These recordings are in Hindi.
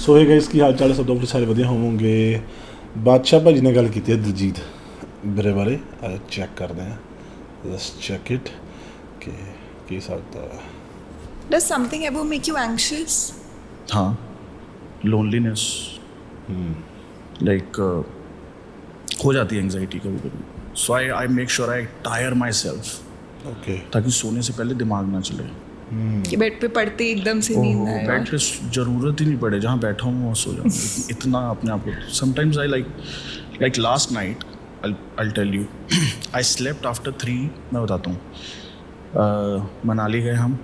ਸੋ ਹੈ ਗਾਇਸ, ਕੀ ਹਾਲ ਚਾਲ ਹੈ? ਸਭ ਤੋਂ ਸਾਰੇ ਵਧੀਆ ਹੋਵੋਗੇ। ਬਾਦਸ਼ਾਹ ਭਾਜੀ ਨੇ ਗੱਲ ਕੀਤੀ ਹੈ ਦਿਲਜੀਤ ਵੀਰੇ ਬਾਰੇ, ਚੈੱਕ ਕਰਦੇ ਹਾਂ, ਜਸਟ ਚੈੱਕ ਇਟ ਕਿ ਕੀ ਸਕਦਾ। Does something ever make you anxious? हाँ, लोनलीनेस लाइक हो जाती है एंजाइटी कभी कभी। So I make sure I tire myself okay, ताकि सोने से पहले दिमाग ना चले। कि बेड पे पड़ते ही एकदम से नींद आए। बेड पे जरूरत ही नहीं पड़े, जहाँ बैठा हूँ वहाँ सो जाऊँ। इतना अपने आप को sometimes I like last night I tell you I slept after 3। मैं बताता हूँ, मनाली गए हम,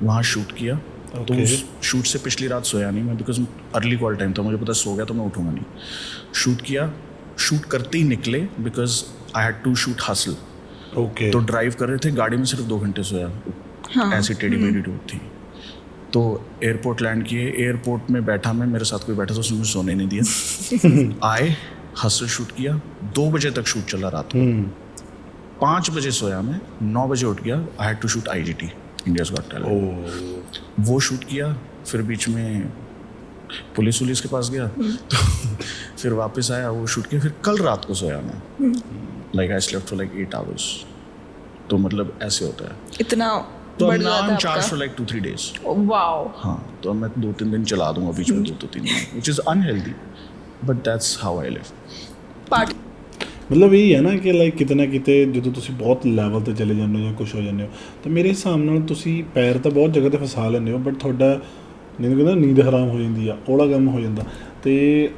वहाँ शूट किया। तो Okay. उस शूट से पिछली रात सोया नहीं मैं, बिकॉज अर्ली कॉल टाइम था, मुझे पता सो गया तो मैं उठूंगा नहीं। शूट किया, शूट करते ही निकले because I had to shoot Hustle. Okay, तो ड्राइव कर रहे थे, गाड़ी में सिर्फ 2 घंटे सोया। हाँ। ऐसी टेढ़ी मेढ़ी रोड थी। तो एयरपोर्ट लैंड किए, एयरपोर्ट में बैठा मैं, मेरे साथ कोई बैठा था, उसने मुझे सोने नहीं दिया। आए, हसल शूट किया, 2 बजे तक शूट चला रात को। 5 बजे सोया मैं, 9 बजे उठ गया। I had to shoot IGT, India's Got Talent. वो शूट किया, फिर बीच में पुलिस के पास गया, तो फिर वापस आया, वो शूट किया, फिर कल रात को सोया मैं। Like I slept for like 8 hours. तो मतलब ऐसे होता है। इतना तो बढ़ now जाता I'm है charged for आपका। like 2-3 days। वाओ। हाँ, तो अब मैं 2-3 दिन चला दूंगा बीच में, 2-3 दिन, which is unhealthy, but that's how I live। Part ਮਤਲਬ ਇਹ ਹੈ ਨਾ ਕਿ ਲਾਈਕ ਕਿਤੇ ਨਾ ਕਿਤੇ ਜਦੋਂ ਤੁਸੀਂ ਬਹੁਤ ਲੈਵਲ 'ਤੇ ਚਲੇ ਜਾਂਦੇ ਹੋ ਜਾਂ ਕੁਛ ਹੋ ਜਾਂਦੇ ਹੋ, ਤਾਂ ਮੇਰੇ ਹਿਸਾਬ ਨਾਲ ਤੁਸੀਂ ਪੈਰ ਤਾਂ ਬਹੁਤ ਜਗ੍ਹਾ 'ਤੇ ਫਸਾ ਲੈਂਦੇ ਹੋ, ਬਟ ਤੁਹਾਡਾ ਨੀਂਦ ਹਰਾਮ ਹੋ ਜਾਂਦੀ ਆ, ਉਹਲਾ ਕੰਮ ਹੋ ਜਾਂਦਾ, ਅਤੇ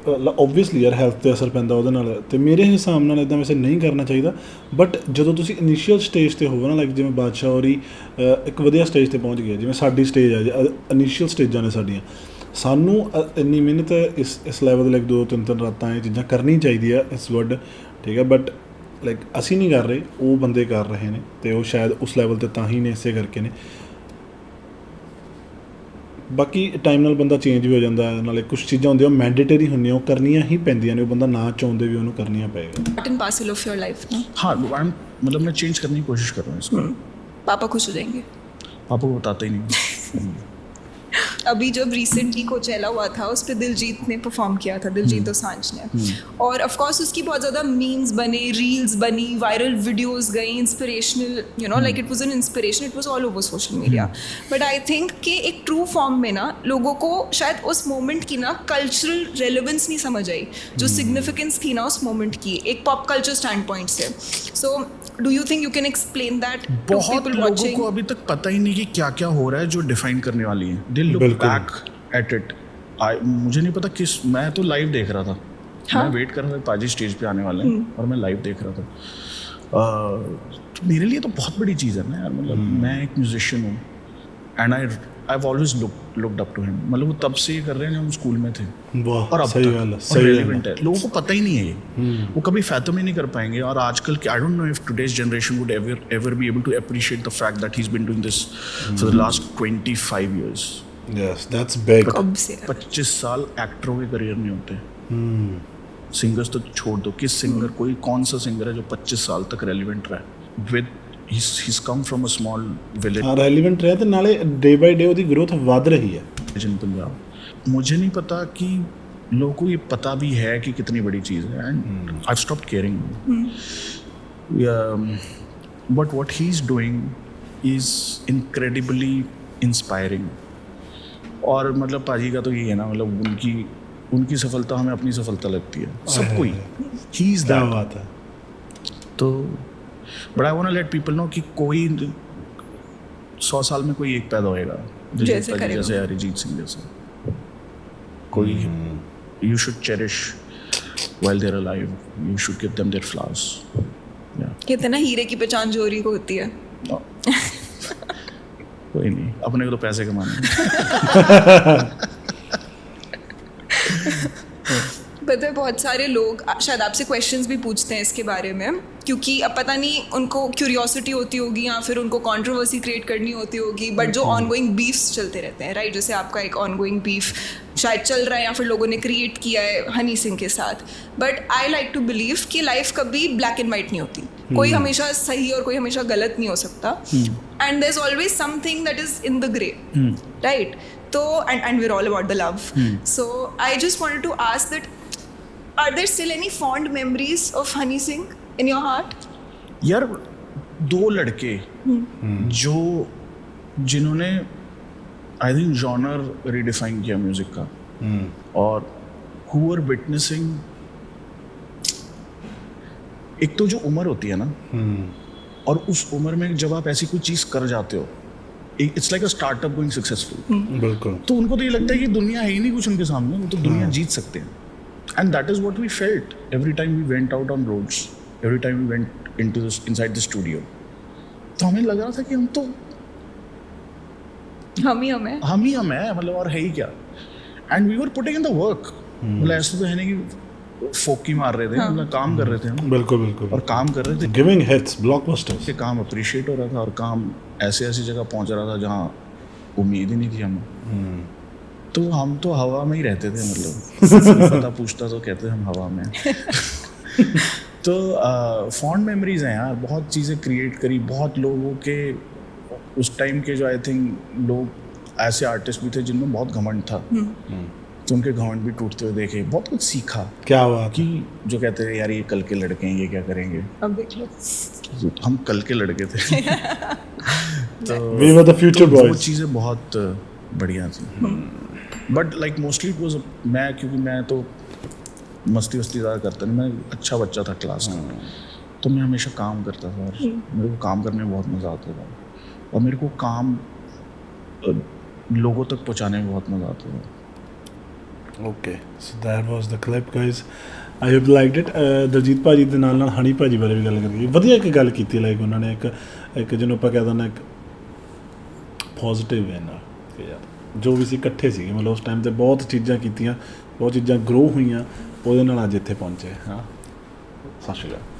ਓਬਵੀਅਸਲੀ ਯਾਰ ਹੈਲਥ 'ਤੇ ਅਸਰ ਪੈਂਦਾ ਉਹਦੇ ਨਾਲ। ਅਤੇ ਮੇਰੇ ਹਿਸਾਬ ਨਾਲ ਇੱਦਾਂ ਵੈਸੇ ਨਹੀਂ ਕਰਨਾ ਚਾਹੀਦਾ, ਬਟ ਜਦੋਂ ਤੁਸੀਂ ਇਨੀਸ਼ੀਅਲ ਸਟੇਜ 'ਤੇ ਹੋਵੋ ਨਾ, ਲਾਈਕ ਜਿਵੇਂ ਬਾਦਸ਼ਾਹ ਹੋਰੀ ਇੱਕ ਵਧੀਆ ਸਟੇਜ 'ਤੇ ਪਹੁੰਚ ਗਿਆ, ਜਿਵੇਂ ਸਾਡੀ ਸਟੇਜ ਆ, ਇਨੀਸ਼ੀਅਲ ਸਟੇਜਾਂ ਨੇ ਸਾਡੀਆਂ, ਸਾਨੂੰ ਇੰਨੀ ਮਿਹਨਤ ਇਸ ਲੈਵਲ 'ਤੇ ਲਾਈਕ 2-3 ਰਾਤਾਂ ਇਹ ਚੀਜ਼ਾਂ ਕਰਨੀ ਚਾਹੀਦੀ ਆ, ਇਟਸ ਗੁੱਡ, ਠੀਕ ਹੈ, ਬਟ ਲਾਈਕ ਅਸੀਂ ਨਹੀਂ ਕਰ ਰਹੇ, ਉਹ ਬੰਦੇ ਕਰ ਰਹੇ ਨੇ, ਅਤੇ ਉਹ ਸ਼ਾਇਦ ਉਸ ਲੈਵਲ 'ਤੇ ਤਾਂ ਹੀ ਨੇ, ਇਸੇ ਕਰਕੇ ਨੇ। ਬਾਕੀ ਟਾਈਮ ਨਾਲ ਬੰਦਾ ਚੇਂਜ ਵੀ ਹੋ ਜਾਂਦਾ, ਨਾਲੇ ਕੁਛ ਚੀਜ਼ਾਂ ਹੁੰਦੀਆਂ ਉਹ ਮੈਂਡੇਟਰੀ ਹੁੰਦੀਆਂ, ਉਹ ਕਰਨੀਆਂ ਹੀ ਪੈਂਦੀਆਂ ਨੇ, ਉਹ ਬੰਦਾ ਨਾ ਚਾਹੁੰਦੇ ਵੀ ਉਹਨੂੰ ਕਰਨੀਆਂ ਪਏਗਾ। Part and parcel of your life ना। हाँ, मतलब मैं चेंज करने की कोशिश कर रहा हूँ इसको। पापा खुश हो जाएंगे। पापा को बताते ही नहीं। अभी जब रिसेंटली कोचेला हुआ था, उस पर दिलजीत ने परफॉर्म किया था, दिलजीत दोसांझ ने, और ऑफ कोर्स उसकी बहुत ज़्यादा मीम्स बने, रील्स बनी, वायरल वीडियोस गई, inspirational, you know, like it was an inspiration, it was all over social media. But I think कि एक ट्रू फॉर्म में ना लोगों को शायद उस मोमेंट की ना कल्चरल रेलेवेंस नहीं समझ आई, जो सिग्निफिकेंस थी ना उस मोमेंट की, एक पॉप कल्चर स्टैंड पॉइंट से। So do you think you can explain that to बहुत पीपल लोगों वाचिंग? को अभी तक पता ही नहीं कि क्या क्या हो रहा है जो डिफाइन करने वाली है। दे लुक बिल्कुल। Back at it. मुझे नहीं पता किस, मैं तो लाइव देख रहा था। हाँ? मैं वेट कर रहा था, पाजी स्टेज पे आने वाले हैं, और मैं लाइव देख रहा था। तो मेरे लिए तो बहुत बड़ी चीज़ है ना यार, मतलब मैं एक म्यूजिशियन हूँ, and I always looked up to him. मतलब वो तब से ये कर रहे हैं जब हम स्कूल में थे, वाह, और अब सही तक, गल है, और सही गल रेलिवेंट है। लोगों को पता ही नहीं है ये, वो कभी फैथम ही नहीं कर पाएंगे। और आजकल के, I don't know if today's generation would ever be able to appreciate the fact that he is been doing this for the last 25 years। Yes, that's big. कब से? 25 साल एक्टरों के करियर नहीं होते। सिंगर्स तो छोड़ दो, किस सिंगर, कोई कौन सा सिंगर है जो 25 साल तक रेलिवेंट रहा है? With he's come from a small village ਹਾਂ, ਰੈਲੀਵੈਂਟ ਰਿਹਾ, ਅਤੇ ਨਾਲੇ ਡੇ ਬਾਈ ਡੇ ਉਹਦੀ ਗਰੋਥ ਵੱਧ ਰਹੀ ਹੈ। in Punjab। मुझे नहीं पता कि लोगों को ये पता भी है कि कितनी बड़ी चीज़ है, and I've stopped caring। But what he's doing is incredibly inspiring। और मतलब पाजी का तो ये है ना, मतलब उनकी सफलता हमें अपनी सफलता लगती है, सबको ही। ही इज़ क्या दैट। बात है। तो but I want to let people know कि कोई 100 साल में कोई एक पैदा होएगा जैसे करेगा। जैसे अरिजीत सिंह जैसे कोई। You should cherish while they are alive, you should give them their flowers. कहते हैं ना, हीरे की पहचान जोहरी को होती है। कोई नहीं, अपने को तो पैसे कमाने हैं। पता है, बहुत सारे लोग शायद आपसे क्वेश्चंस भी पूछते हैं इसके बारे में, क्योंकि अब पता नहीं उनको क्यूरियोसिटी होती होगी या फिर उनको कंट्रोवर्सी क्रिएट करनी होती होगी, बट जो ऑनगोइंग बीफ्स चलते रहते हैं, राइट, जैसे आपका एक ऑनगोइंग बीफ शायद चल रहा है या फिर लोगों ने क्रिएट किया है हनी सिंह के साथ। But I like to believe कि लाइफ कभी ब्लैक एंड वाइट नहीं होती, कोई हमेशा सही और कोई हमेशा गलत नहीं हो सकता, and there is always something that is in the grey, right. तो and we're all about the love. So I just wanted to ask that, are there still any fond memories of Honey Singh in your heart? यार 2 लड़के जो जिन्होंने आई थिंक जॉनर रिडिफाइन किया म्यूजिक का, और who were witnessing, एक तो जो उम्र होती है ना, और उस उम्र में जब आप ऐसी कोई चीज कर जाते हो, it's like a startup going successful, बिल्कुल। तो उनको तो ये लगता है कि दुनिया है ही नहीं कुछ उनके सामने, वो तो दुनिया जीत सकते हैं। And that is what we felt every time we went out on roads, every time we went into the inside the studio. तो हमें लग रहा था कि हम ही हम है, मतलब और है ही क्या। And we were putting in the work, मतलब ऐसा तो है नहीं कि फोकी मार रहे थे, मतलब काम कर रहे थे हम, बिल्कुल बिल्कुल, और काम कर रहे थे, गिविंग हिट्स, ब्लॉकबस्टर्स। कि काम अप्रिशिएट हो रहा था और काम ऐसे ऐसी जगह पहुंच रहा था जहाँ उम्मीद ही नहीं थी हमें। तो हम तो हवा में ही रहते थे, मतलब पता पूछता तो कहते हम हवा में तो फॉन्ड मेमोरीज हैं यार, बहुत चीज़ें क्रिएट करी, बहुत लोगों के उस टाइम के जो आई थिंक लोग ऐसे आर्टिस्ट भी थे जिनमें बहुत घमंड था, तो उनके घमंड भी टूटते हुए देखे, बहुत कुछ सीखा। क्या हुआ कि जो कहते हैं यार ये कल के लड़के हैं, ये क्या करेंगे, अब देख लो, हम कल के लड़के थे तो वी वर द फ्यूचर वो बॉयज। चीज़ें बहुत बढ़िया थी। But like mostly it was, मैं क्योंकि मैं तो मस्ती ज़्यादा करता नहीं, मैं अच्छा बच्चा था क्लास का, तो मैं हमेशा काम करता था, और मेरे को काम करने में बहुत मज़ा आता था, और मेरे को काम लोगों तक पहुंचाने में बहुत मज़ा आता था। Okay, so that was the clip guys, I hope liked it. Daljit ਭਾਜੀ ਦੇ ਨਾਲ ਨਾਲ ਹਣੀ ਭਾਜੀ ਬਾਰੇ ਵੀ ਗੱਲ ਕਰੀਏ, ਵਧੀਆ ਇੱਕ ਗੱਲ ਕੀਤੀ, ਲਾਈਕ ਉਹਨਾਂ ਨੇ ਇੱਕ ਜਿਹਨੂੰ ਆਪਾਂ ਕਹਿ ਦਿੰਦੇ ਇੱਕ ਪੋਜ਼ਿਟਿਵ ਵੇ ਨਾਲ, ਕਿ ਯਾਰ ਜੋ ਵੀ ਸੀ ਇਕੱਠੇ ਸੀਗੇ, ਮਤਲਬ ਉਸ ਟਾਈਮ 'ਤੇ ਬਹੁਤ ਚੀਜ਼ਾਂ ਕੀਤੀਆਂ, ਬਹੁਤ ਚੀਜ਼ਾਂ ਗਰੋ ਹੋਈਆਂ, ਉਹਦੇ ਨਾਲ ਅੱਜ ਇੱਥੇ ਪਹੁੰਚੇ। ਹਾਂ, ਸਤਿ ਸ਼੍ਰੀ ਅਕਾਲ।